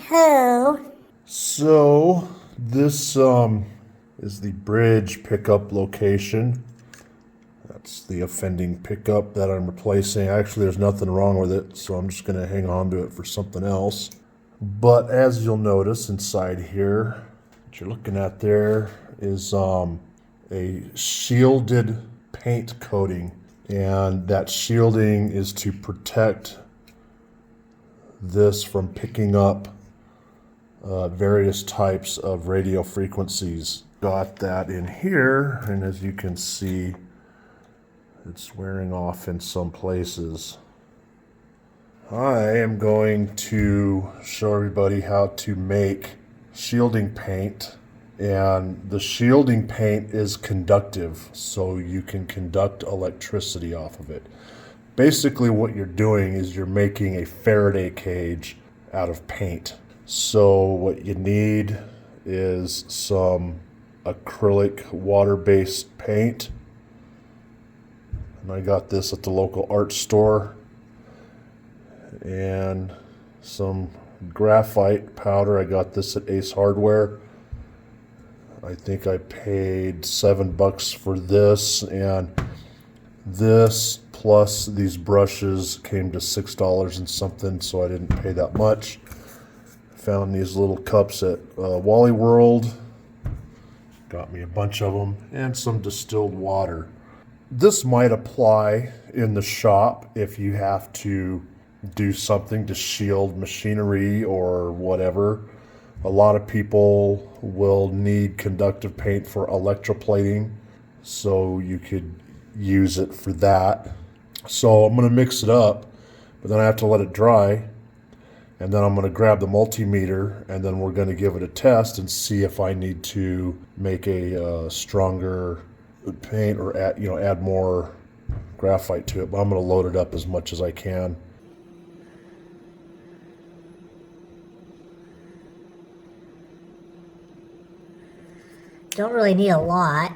Ho. So this is the bridge pickup location. That's the offending pickup that I'm replacing. Actually, there's nothing wrong with it, so I'm just going to hang on to it for something else. But as you'll notice inside here, what you're looking at there is a shielded paint coating. And that shielding is to protect this from picking up various types of radio frequencies. Got that in here, and as you can see, it's wearing off in some places. I am going to show everybody how to make shielding paint, and the shielding paint is conductive, so you can conduct electricity off of it. Basically what you're doing is you're making a Faraday cage out of paint. So what you need is some acrylic water-based paint. And I got this at the local art store. And some graphite powder. I got this at Ace Hardware. I think I paid $7 for this, and this plus these brushes came to $6 and something, so I didn't pay that much. Found these little cups at Wally World. Got me a bunch of them, and some distilled water. This might apply in the shop if you have to do something to shield machinery or whatever. A lot of people will need conductive paint for electroplating, so you could use it for that. So I'm going to mix it up, but then I have to let it dry, and then I'm going to grab the multimeter, and then we're going to give it a test and see if I need to make a stronger paint or add more graphite to it. But I'm going to load it up as much as I can. Don't really need a lot,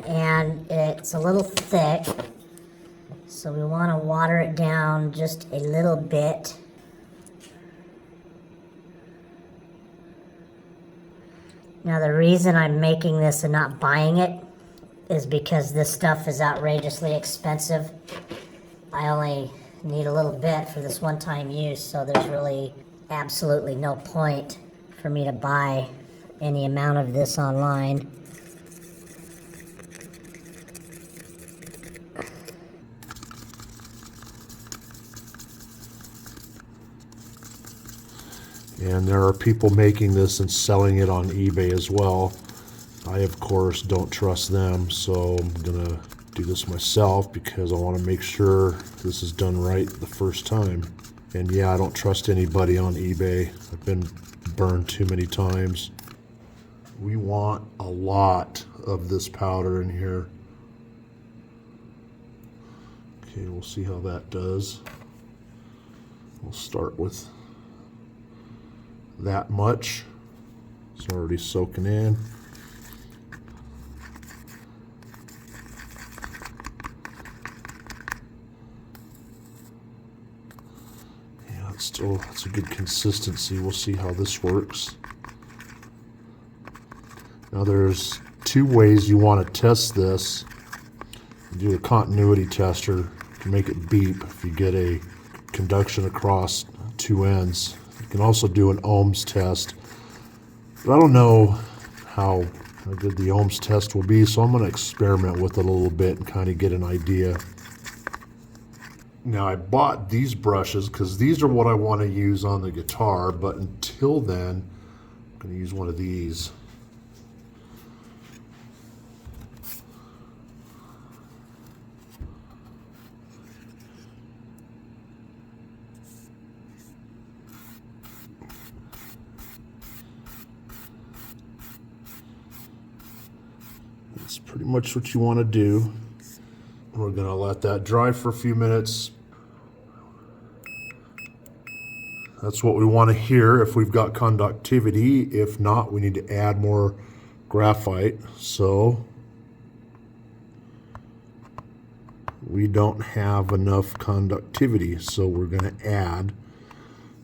and it's a little thick, so we want to water it down just a little bit. Now the reason I'm making this and not buying it is because this stuff is outrageously expensive. I only need a little bit for this one-time use, so there's really absolutely no point for me to buy any amount of this online. And there are people making this and selling it on eBay as well. I, of course, don't trust them, so I'm going to do this myself because I want to make sure this is done right the first time. And yeah, I don't trust anybody on eBay. I've been burned too many times. We want a lot of this powder in here. Okay, we'll see how that does. We'll start with that much. It's already soaking in. Yeah, that's a good consistency. We'll see how this works. Now there's two ways you want to test this. You do a continuity tester to make it beep if you get a conduction across two ends. You can also do an ohms test, but I don't know how good the ohms test will be, so I'm going to experiment with it a little bit and kind of get an idea. Now I bought these brushes because these are what I want to use on the guitar, but until then I'm going to use one of these. That's pretty much what you want to do. We're going to let that dry for a few minutes. That's what we want to hear if we've got conductivity. If not, we need to add more graphite, so we don't have enough conductivity, so we're going to add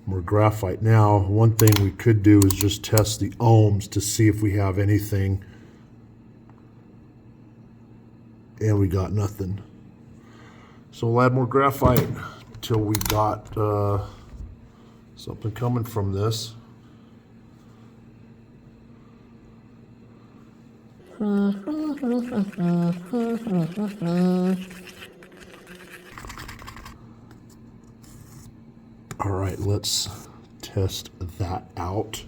more graphite. Now, one thing we could do is just test the ohms to see if we have anything, and we got nothing. So we'll add more graphite until we got something coming from this. All right, let's test that out.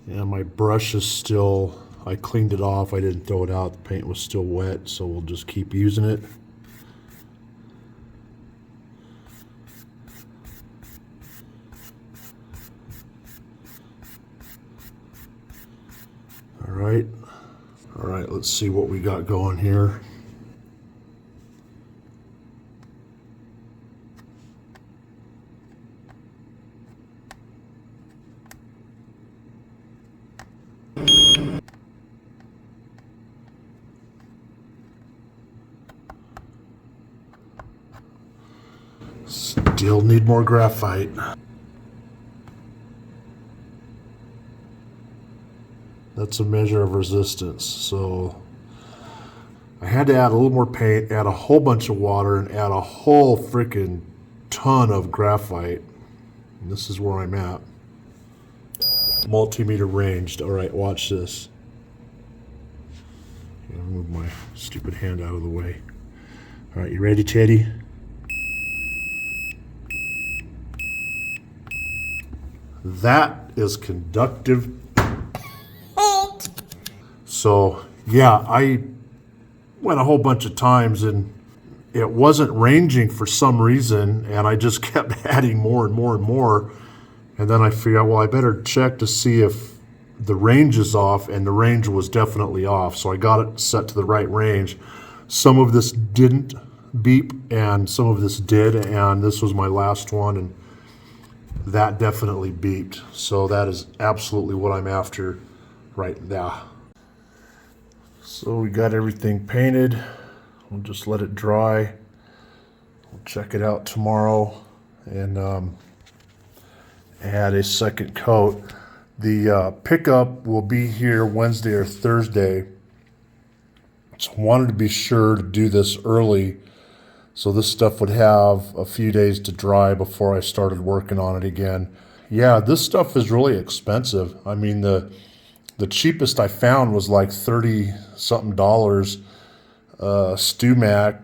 And my brush is still, I cleaned it off, I didn't throw it out, the paint was still wet, so we'll just keep using it. All right, let's see what we got going here. Still need more graphite. That's a measure of resistance. So I had to add a little more paint, add a whole bunch of water, and add a whole freaking ton of graphite. And this is where I'm at. Multimeter ranged. All right, watch this. I'll move my stupid hand out of the way. All right, you ready, Teddy? That is conductive. So yeah, I went a whole bunch of times and it wasn't ranging for some reason, and I just kept adding more and more and more. And then I figured, well, I better check to see if the range is off, and the range was definitely off. So I got it set to the right range. Some of this didn't beep and some of this did, and this was my last one, and that definitely beeped. So that is absolutely what I'm after right now. So we got everything painted. We'll just let it dry. We'll check it out tomorrow and add a second coat. The pickup will be here Wednesday or Thursday. So I wanted to be sure to do this early so this stuff would have a few days to dry before I started working on it again. Yeah, this stuff is really expensive. I mean, the cheapest I found was like $30-something. StuMac,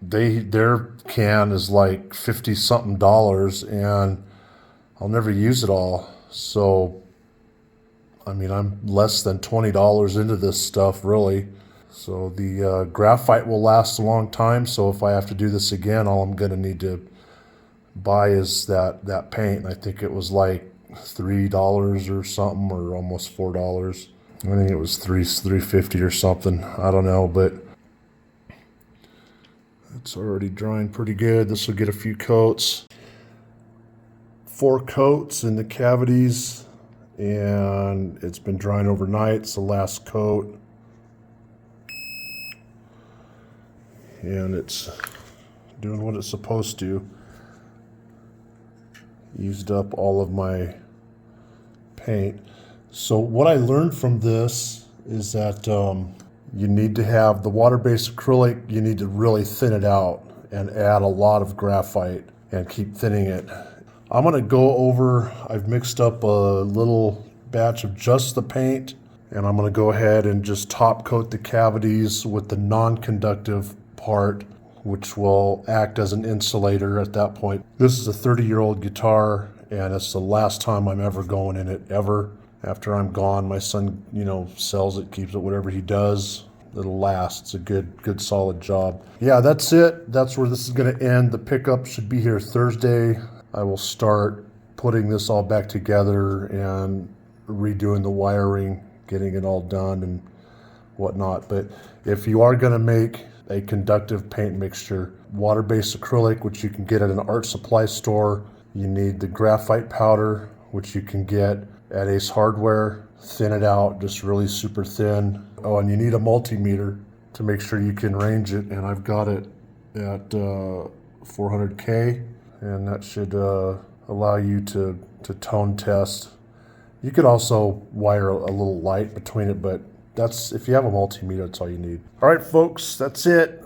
their can is like $50-something, and I'll never use it all. So, I mean, I'm less than $20 into this stuff, really. So the graphite will last a long time. So if I have to do this again, all I'm going to need to buy is that paint. I think it was like $3 or something, or almost $4. I think it was $3.50 or something. I don't know, but it's already drying pretty good. This will get a few coats. 4 coats in the cavities, and it's been drying overnight. It's the last coat, and it's doing what it's supposed to. Used up all of my paint. So what I learned from this is that you need to have the water-based acrylic, you need to really thin it out and add a lot of graphite and keep thinning it. I'm gonna go over, I've mixed up a little batch of just the paint, and I'm gonna go ahead and just top coat the cavities with the non-conductive part, which will act as an insulator at that point. This is a 30-year-old guitar, and it's the last time I'm ever going in it, ever. After I'm gone, my son, sells it, keeps it, whatever he does, it'll last. It's a good solid job. Yeah, that's it. That's where this is gonna end. The pickup should be here Thursday. I will start putting this all back together and redoing the wiring, getting it all done and whatnot. But if you are gonna make a conductive paint mixture, water-based acrylic, which you can get at an art supply store, you need the graphite powder, which you can get at Ace Hardware. Thin it out, just really super thin. Oh, and you need a multimeter to make sure you can range it, and I've got it at 400K, and that should allow you to tone test. You could also wire a little light between it, but that's, if you have a multimeter, that's all you need. All right, folks, that's it.